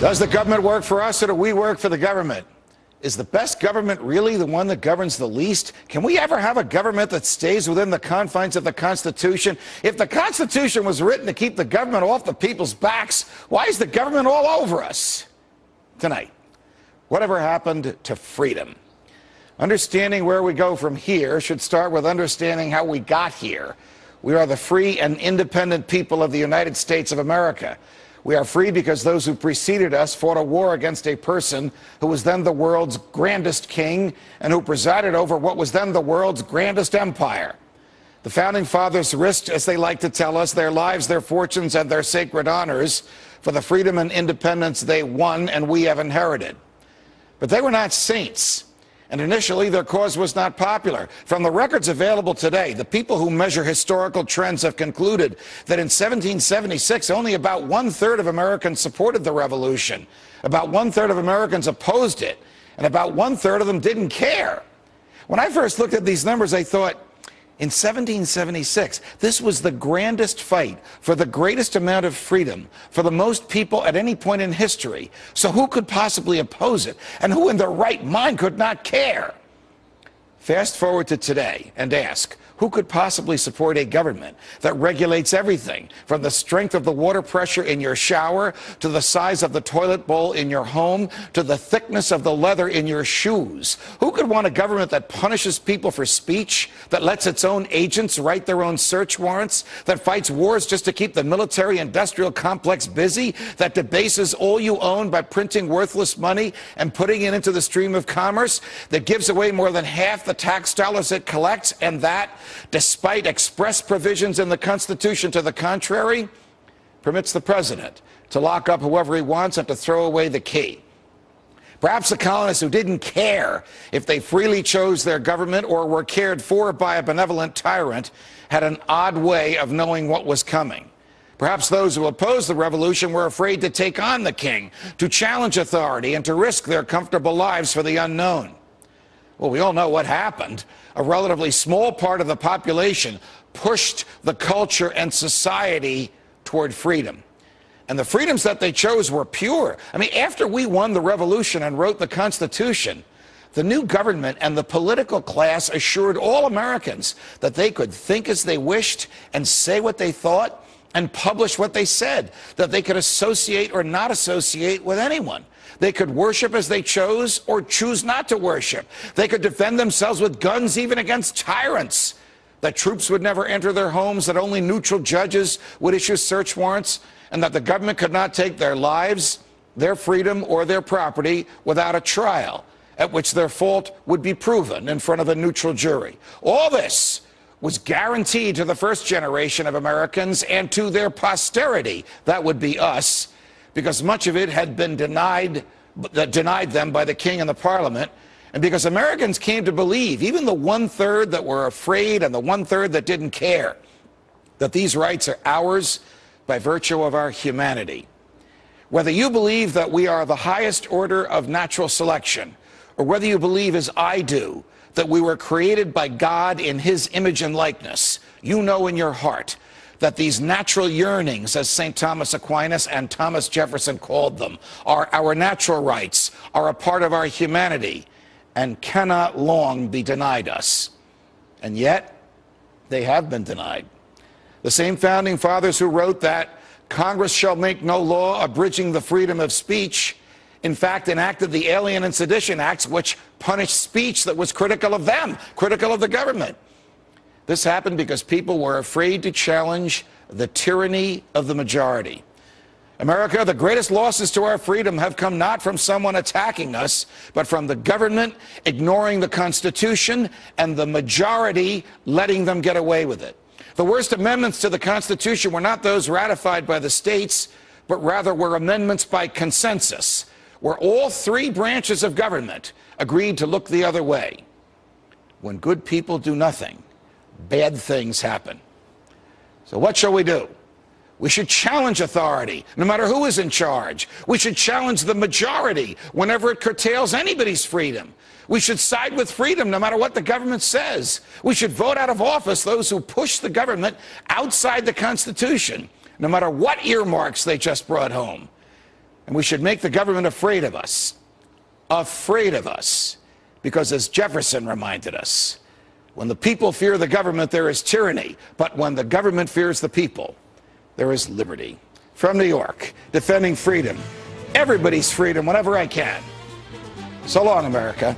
Does the government work for us or do we work for the government? Is the best government really the one that governs the least? Can we ever have a government that stays within the confines of the Constitution? If the Constitution was written to keep the government off the people's backs, why is the government all over us? Tonight, whatever happened to freedom? Understanding where we go from here should start with understanding how we got here. We are the free and independent people of the United States of America. We are free because those who preceded us fought a war against a person who was then the world's grandest king and who presided over what was then the world's grandest empire. The Founding Fathers risked, as they like to tell us, their lives, their fortunes, and their sacred honors for the freedom and independence they won and we have inherited. But they were not saints. And initially, their cause was not popular. From the records available today, the people who measure historical trends have concluded that in 1776, only about one-third of Americans supported the revolution, about one-third of Americans opposed it, and about one-third of them didn't care. When I first looked at these numbers, I thought, in 1776, this was the grandest fight for the greatest amount of freedom for the most people at any point in history. So who could possibly oppose it? And who in their right mind could not care? Fast forward to today and ask, who could possibly support a government that regulates everything from the strength of the water pressure in your shower to the size of the toilet bowl in your home to the thickness of the leather in your shoes? Who could want a government that punishes people for speech, that lets its own agents write their own search warrants, that fights wars just to keep the military-industrial complex busy, that debases all you own by printing worthless money and putting it into the stream of commerce, that gives away more than half the tax dollars it collects, and that, despite express provisions in the Constitution to the contrary, permits the president to lock up whoever he wants and to throw away the key? Perhaps the colonists who didn't care if they freely chose their government or were cared for by a benevolent tyrant had an odd way of knowing what was coming. Perhaps those who opposed the revolution were afraid to take on the king, to challenge authority, and to risk their comfortable lives for the unknown. Well, we all know what happened. A relatively small part of the population pushed the culture and society toward freedom. And the freedoms that they chose were pure. I mean, after we won the revolution and wrote the Constitution, the new government and the political class assured all Americans that they could think as they wished and say what they thought and publish what they said, that they could associate or not associate with anyone. They could worship as they chose or choose not to worship. They could defend themselves with guns even against tyrants. That troops would never enter their homes, that only neutral judges would issue search warrants, and that the government could not take their lives, their freedom, or their property without a trial, at which their fault would be proven in front of a neutral jury. All this was guaranteed to the first generation of Americans and to their posterity, that would be us, because much of it had been denied them by the king and the parliament, and because Americans came to believe, even the one-third that were afraid and the one-third that didn't care, that these rights are ours by virtue of our humanity. Whether you believe that we are the highest order of natural selection, or whether you believe, as I do, that we were created by God in his image and likeness, you know in your heart that these natural yearnings, as St. Thomas Aquinas and Thomas Jefferson called them, are our natural rights, are a part of our humanity, and cannot long be denied us. And yet, they have been denied. The same Founding Fathers who wrote that Congress shall make no law abridging the freedom of speech, in fact, enacted the Alien and Sedition Acts, which punished speech that was critical of them, critical of the government. This happened because people were afraid to challenge the tyranny of the majority. America, the greatest losses to our freedom have come not from someone attacking us, but from the government ignoring the Constitution and the majority letting them get away with it. The worst amendments to the Constitution were not those ratified by the states, but rather were amendments by consensus, where all three branches of government agreed to look the other way. When good people do nothing, bad things happen. So what shall we do? We should challenge authority, no matter who is in charge. We should challenge the majority whenever it curtails anybody's freedom. We should side with freedom, no matter what the government says. We should vote out of office those who push the government outside the Constitution, no matter what earmarks they just brought home. And we should make the government afraid of us. Afraid of us. Because as Jefferson reminded us, when the people fear the government, there is tyranny. But when the government fears the people, there is liberty. From New York, defending freedom. Everybody's freedom whenever I can. So long, America.